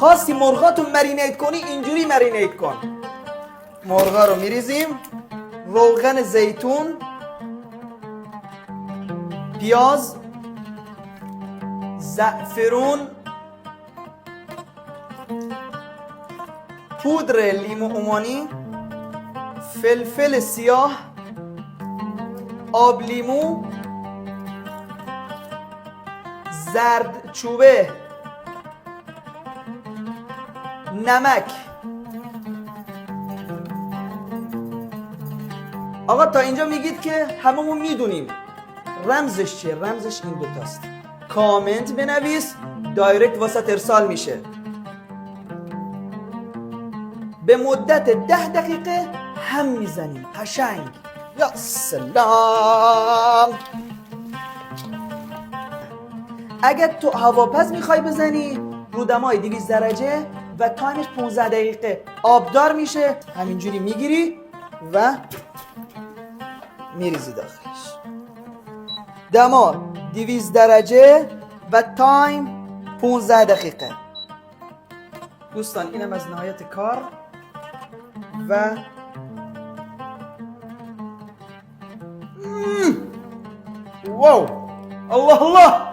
خواستی مرغاتو مرینیت کنی اینجوری مرینیت کن. مرغا رو میریزیم، روغن زیتون، پیاز، زعفرون، پودر لیمو عمانی، فلفل سیاه، آب لیمو، زردچوبه، نمک. آقا تا اینجا میگید که هممون میدونیم رمزش چیه؟ رمزش این دوتاست. کامنت بنویس، دایرکت واسه ارسال میشه. به مدت 10 دقیقه هم میزنیم. قشنگ. یا سلام. اگر تو هواپز میخوای بزنی رو دمای 200 درجه و تایمش 15 دقیقه آبدار میشه، همینجوری میگیری و میریزی داخلش. دما 200 درجه و تایم 15 دقیقه. دوستان اینم از نهایت کار و واو الله الله.